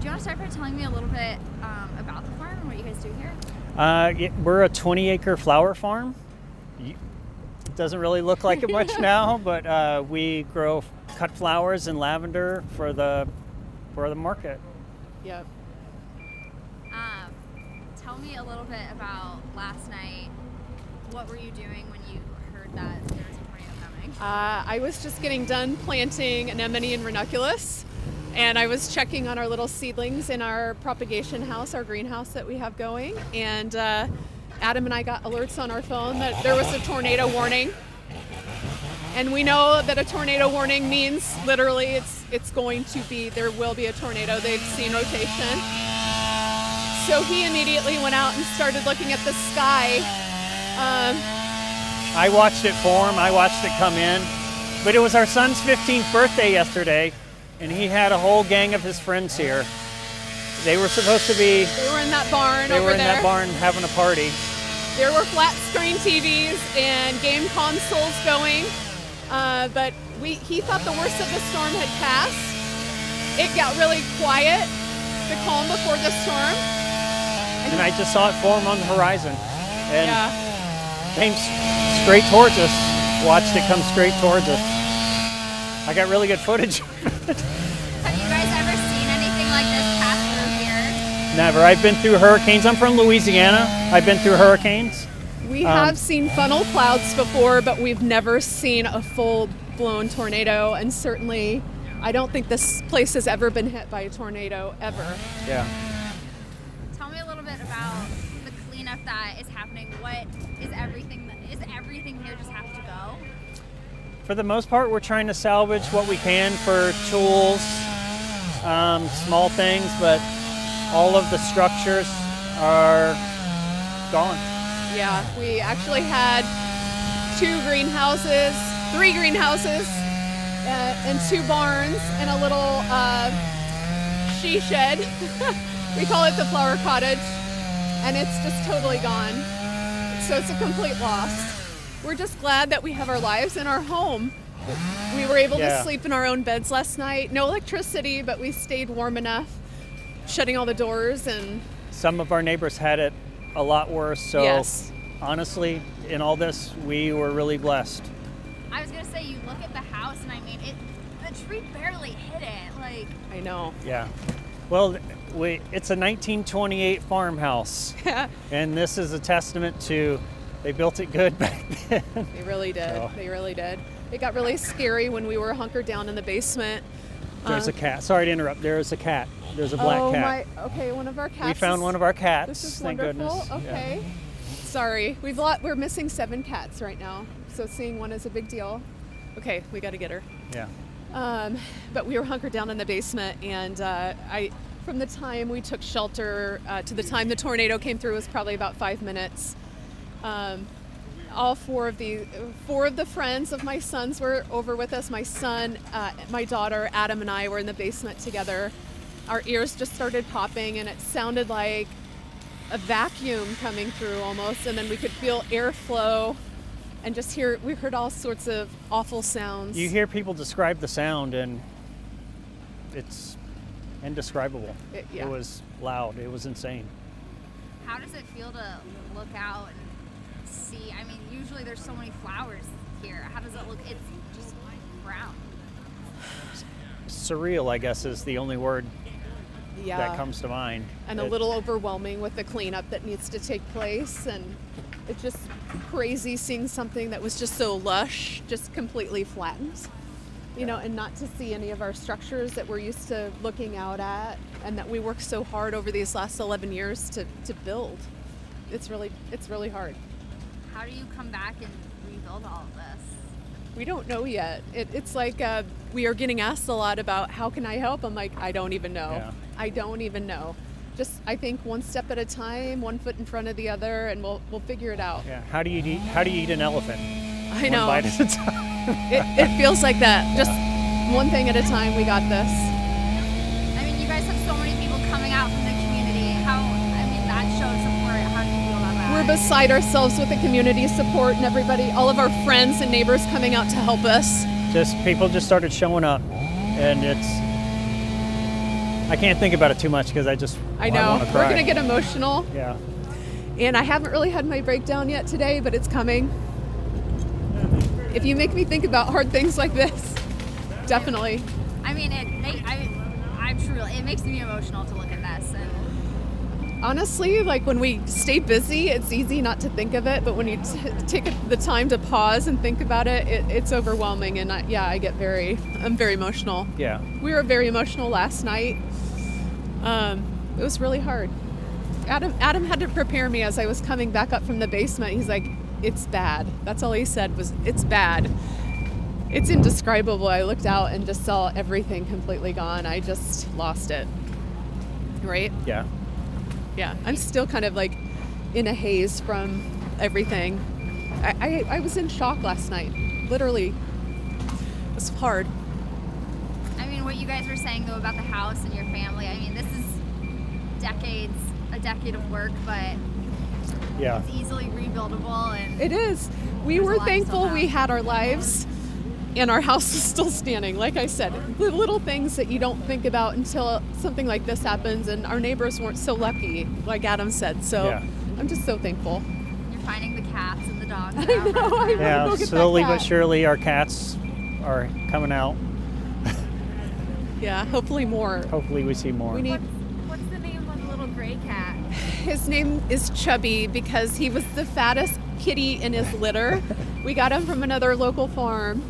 you want to start by telling me a little bit about the farm and what you guys do here? We're a 20-acre flower farm. It doesn't really look like it much now, but we grow cut flowers and lavender for the market. Yep. Tell me a little bit about last night. What were you doing when you heard that there was a tornado coming? I was just getting done planting anemone and ranunculus, and I was checking on our little seedlings in our propagation house, our greenhouse that we have going, and Adam and I got alerts on our phone that there was a tornado warning. And we know that a tornado warning means literally there will be a tornado. They've seen rotation. So he immediately went out and started looking at the sky. I watched it form. I watched it come in. But it was our son's 15th birthday yesterday, and he had a whole gang of his friends here. They were supposed to be... They were in that barn over there. They were in that barn having a party. There were flat screen TVs and game consoles going. But he thought the worst of the storm had passed. It got really quiet, the calm before the storm. And I just saw it form on the horizon. And came straight towards us. Watched it come straight towards us. I got really good footage. Have you guys ever seen anything like this pass through here? Never. I've been through hurricanes. I'm from Louisiana. I've been through hurricanes. We have seen funnel clouds before, but we've never seen a full-blown tornado, and certainly I don't think this place has ever been hit by a tornado, ever. Yeah. Tell me a little bit about the cleanup that is happening. What is everything here just have to go? For the most part, we're trying to salvage what we can for tools, small things, but all of the structures are gone. Yeah, we actually had 3 greenhouses, and 2 barns, and a little she shed. We call it the flower cottage, and it's just totally gone. So it's a complete loss. We're just glad that we have our lives in our home. We were able to sleep in our own beds last night. No electricity, but we stayed warm enough, shutting all the doors. And some of our neighbors had it a lot worse. So honestly, in all this, we were really blessed. I was gonna say, you look at the house, and I mean, the tree barely hit it. Like, I know. Yeah. Well, it's a 1928 farmhouse, and this is a testament to they built it good back then. They really did. So. They really did. It got really scary when we were hunkered down in the basement. There's a cat. Sorry to interrupt. There is a cat. There's a black cat. Okay, one of our cats. We found one of our cats. This is thank wonderful. goodness. Okay. Yeah. Sorry. We're missing 7 cats right now, so seeing one is a big deal. Okay, we got to get her. Yeah. But we were hunkered down in the basement, and from the time we took shelter to the time the tornado came through was probably about 5 minutes. All 4 of the friends of my sons were over with us. My son, my daughter, Adam, and I were in the basement together. Our ears just started popping, and it sounded like a vacuum coming through almost, and then we could feel airflow and we heard all sorts of awful sounds. You hear people describe the sound, and it's indescribable. It was loud. It was insane. How does it feel to look out and see? I mean, usually there's so many flowers here. How does it look? It's just brown. Surreal, I guess, is the only word that comes to mind. And a little overwhelming with the cleanup that needs to take place, and it's just crazy seeing something that was just so lush just completely flattened, you know, and not to see any of our structures that we're used to looking out at and that we worked so hard over these last 11 years to build. It's really hard. How do you come back and rebuild all of this? We don't know yet. It's like we are getting asked a lot about how can I help? I'm like, I don't even know. Yeah. I don't even know. Just I think one step at a time, one foot in front of the other, and we'll figure it out. Yeah. How do you eat an elephant? I know. One bite at a time. It feels like that. Just one thing at a time. We got this. I mean, you guys have so many people coming out from the community. That shows support. How do you feel about that? We're beside ourselves with the community support and everybody, all of our friends and neighbors coming out to help us. People just started showing up, and I can't think about it too much because I know. wanna We're cry. going to get emotional. Yeah. And I haven't really had my breakdown yet today, but it's coming. If you make me think about hard things like this, definitely. I mean, it makes me emotional to look at this. And Honestly, like when we stay busy, it's easy not to think of it, but when you take the time to pause and think about it, it's overwhelming. And I'm very emotional. Yeah. We were very emotional last night. It was really hard. Adam had to prepare me as I was coming back up from the basement. He's like, it's bad. That's all he said was, it's bad. It's indescribable. I looked out and just saw everything completely gone. I just lost it. Right? Yeah. Yeah. I'm still kind of like in a haze from everything. I was in shock last night. Literally. It was hard. I mean, what you guys were saying though about the house and your family, I mean, this is a decade of work, but Yeah. it's easily rebuildable. And It is. We There's a were lot to thankful still have. we had our lives and our house is still standing. Like I said, the little things that you don't think about until something like this happens, and our neighbors weren't so lucky, like Adam said. So Yeah. I'm just so thankful. you're finding the cats and the dogs. I know. I wanna Yeah. go get that Slowly but cat. surely, our cats are coming out. Yeah, hopefully more. Hopefully, we see more. We need. What's the name of the little gray cat? His name is Chubby because he was the fattest kitty in his litter. We got him from another local farm.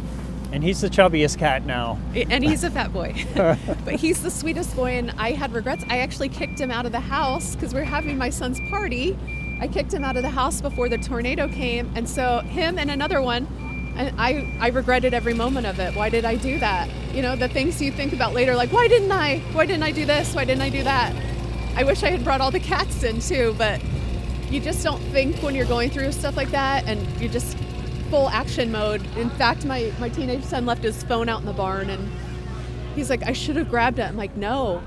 And he's the chubbiest cat now. And he's a fat boy. But he's the sweetest boy, and I had regrets. I actually kicked him out of the house because we were having my son's party. I kicked him out of the house before the tornado came, and so him and another one, and I regretted every moment of it. Why did I do that? You know, the things you think about later, like, why didn't I do this? Why didn't I do that? I wish I had brought all the cats in too, but you just don't think when you're going through stuff like that, and you're just full action mode. In fact, my teenage son left his phone out in the barn, and he's like, I should have grabbed it. I'm like, no.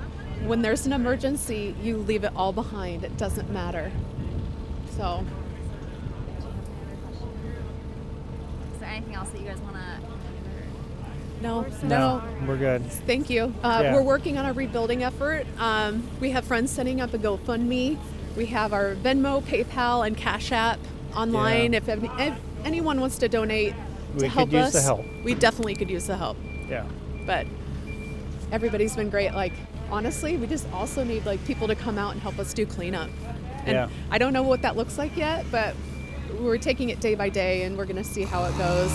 When there's an emergency, you leave it all behind. It doesn't matter. So, Is there anything else that you guys want to? no. We're good. Thank you. Yeah. We're working on a rebuilding effort. We have friends setting up a GoFundMe. We have our Venmo, PayPal, and Cash App online. Yeah. If anyone wants to donate We to could help use us, the help. we definitely could use the help. Yeah. But everybody's been great. Like, honestly, we just also need like people to come out and help us do cleanup. And Yeah. I don't know what that looks like yet, but we're taking it day by day, and we're going to see how it goes.